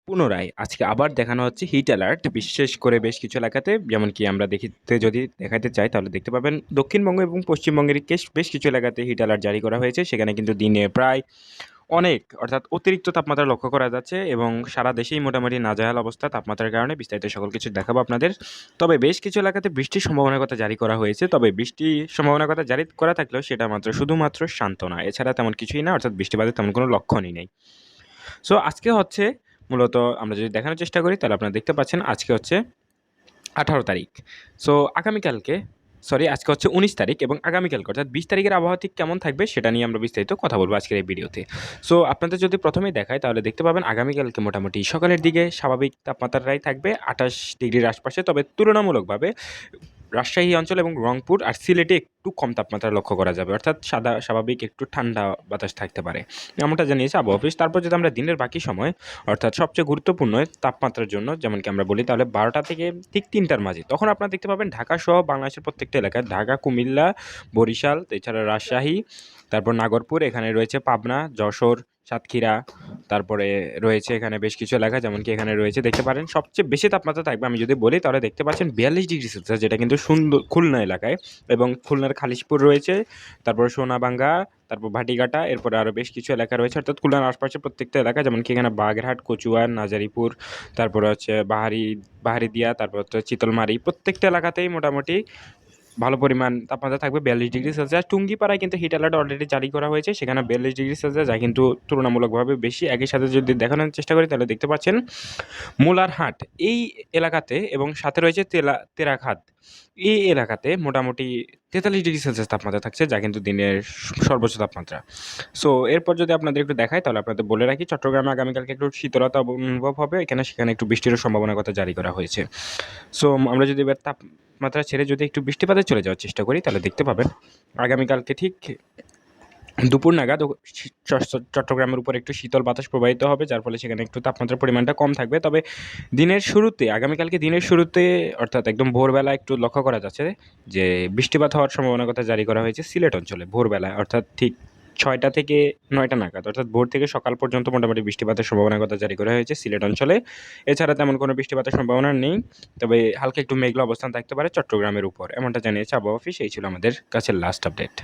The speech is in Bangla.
পুনরায় আজকে আবার দেখানো হচ্ছে হিট অ্যালার্ট। বিশেষ করে বেশ কিছু এলাকাতে যেমনকি আমরা যদি দেখাতে চাই তাহলে দেখতে পাবেন দক্ষিণবঙ্গ এবং পশ্চিমবঙ্গের বেশ কিছু এলাকাতে হিট অ্যালার্ট জারি করা হয়েছে। সেখানে কিন্তু দিনে প্রায় অনেক অর্থাৎ অতিরিক্ত তাপমাত্রা লক্ষ্য করা যাচ্ছে এবং সারা দেশেই মোটামুটি নাজেহাল অবস্থা তাপমাত্রার কারণে। বিস্তারিত সকল কিছু দেখাবো আপনাদের। তবে বেশ কিছু এলাকাতে বৃষ্টির সম্ভাবনার কথা জারি করা হয়েছে। তবে বৃষ্টির সম্ভাবনার কথা জারি করা থাকলেও সেটা শুধুমাত্র সান্ত্বনা। এছাড়া তেমন কিছুই না, অর্থাৎ বৃষ্টিপাতের তেমন কোনো লক্ষণই নেই। সো আজকে হচ্ছে মূলত আমরা যদি দেখানোর চেষ্টা করি তাহলে আপনারা দেখতে পাচ্ছেন আজকে হচ্ছে 18 তারিখ। সো আজকে হচ্ছে 19 তারিখ এবং আগামীকালকে অর্থাৎ 20 তারিখের আবহাওয়া ঠিক কেমন থাকবে সেটা নিয়ে আমরা বিস্তারিত কথা বলবো আজকের এই ভিডিওতে। সো আপনাদের যদি প্রথমেই দেখাই তাহলে দেখতে পাবেন আগামীকালকে মোটামুটি সকালের দিকে স্বাভাবিক তাপমাত্রাটাই থাকবে 28 ডিগ্রির আশপাশে। তবে তুলনামূলকভাবে রাজশাহী অঞ্চল এবং রংপুর আর সিলেটে একটু কম তাপমাত্রা লক্ষ্য করা যাবে, অর্থাৎ স্বাভাবিক একটু ঠান্ডা বাতাস থাকতে পারে, এমনটা জানিয়েছে আবহাওয়া অফিস। তারপর যদি আমরা দিনের বাকি সময় অর্থাৎ সবচেয়ে গুরুত্বপূর্ণ তাপমাত্রার জন্য যেমনকি আমরা বলি তাহলে 12টা থেকে ঠিক 3টার মাঝে তখন আপনারা দেখতে পাবেন ঢাকা সহ বাংলাদেশের প্রত্যেকটা এলাকায়, ঢাকা, কুমিল্লা, বরিশাল, এছাড়া রাজশাহী, তারপর নাগরপুর, এখানে রয়েছে পাবনা, যশোর, সাতক্ষীরা, তারপরে রয়েছে এখানে বেশ কিছু এলাকা যেমনকি এখানে রয়েছে দেখতে পারেন সবচেয়ে বেশি তাপমাত্রা থাকবে আমি যদি বলি তাহলে দেখতে পাচ্ছেন 42 ডিগ্রি সেলসিয়াস, যেটা কিন্তু সুন্দর খুলনা এলাকায় এবং খুলনার খালিশপুর রয়েছে, তারপর সোনাবাঙ্গা, তারপর ভাটিকাটা, এরপরে আরও বেশ কিছু এলাকা রয়েছে অর্থাৎ খুলনার আশপাশে প্রত্যেকটা এলাকা যেমনকি এখানে বাগেরহাট, কচুয়ার, নাজারিপুর, তারপরে হচ্ছে বাহারিদিয়া, তারপর হচ্ছে চিতলমারি, প্রত্যেকটা এলাকাতেই মোটামুটি ভালো পরিমাণ তাপমাত্রা থাকবে 42 ডিগ্রি সেলসিয়াস। টুঙ্গিপাড়ায় কিন্তু হিট অ্যালার্ট অলরেডি জারি করা হয়েছে, সেখানে 42 ডিগ্রি সেলসিয়াস, যা কিন্তু তুলনামূলকভাবে বেশি। একই সাথে যদি দেখানোর চেষ্টা করি তাহলে দেখতে পাচ্ছেন মুলারহাট এই এলাকাতে এবং সাথে রয়েছে তেরাখাত এই এলাকাতে মোটামুটি 43 ডিগ্রি সেলসিয়াস তাপমাত্রা থাকছে, যা কিন্তু দিনের সর্বোচ্চ তাপমাত্রা। সো এরপর যদি আপনাদের একটু দেখাই তাহলে আপনাদের বলে রাখি চট্টগ্রামে আগামীকালকে একটু শীতলতা অনুভব হবে, সেখানে একটু বৃষ্টিরও সম্ভাবনার কথা জারি করা হয়েছে। সো আমরা যদি এবার তাপমাত্রা ছেড়ে যদি একটু বৃষ্টিপাতে চলে যাওয়ার চেষ্টা করি তাহলে দেখতে পাবেন আগামীকালকে ঠিক দুপুর নাগাদ চট্টগ্রামের উপর একটু শীতল বাতাস প্রবাহিত হবে, যার ফলে সেখানে একটু তাপমাত্রার পরিমাণটা কম থাকবে। তবে আগামীকালকে দিনের শুরুতে অর্থাৎ একদম ভোরবেলা একটু লক্ষ্য করা যাচ্ছে যে বৃষ্টিপাত হওয়ার সম্ভাবনার কথা জারি করা হয়েছে সিলেট অঞ্চলে ভোরবেলায়, অর্থাৎ ঠিক 6টা থেকে 9টা নাগাদ, অর্থাৎ ভোর থেকে সকাল পর্যন্ত মোটামুটি বৃষ্টিপাতের সম্ভাবনার কথা জারি করা হয়েছে সিলেট অঞ্চলে। এছাড়া তেমন কোনো বৃষ্টিপাতের সম্ভাবনা নেই, তবে হালকা একটু মেঘলা অবস্থান থাকতে পারে চট্টগ্রামের উপর, এমনটা জানিয়েছে আবহাওয়া অফিস। এই ছিল আমাদের কাছে লাস্ট আপডেট।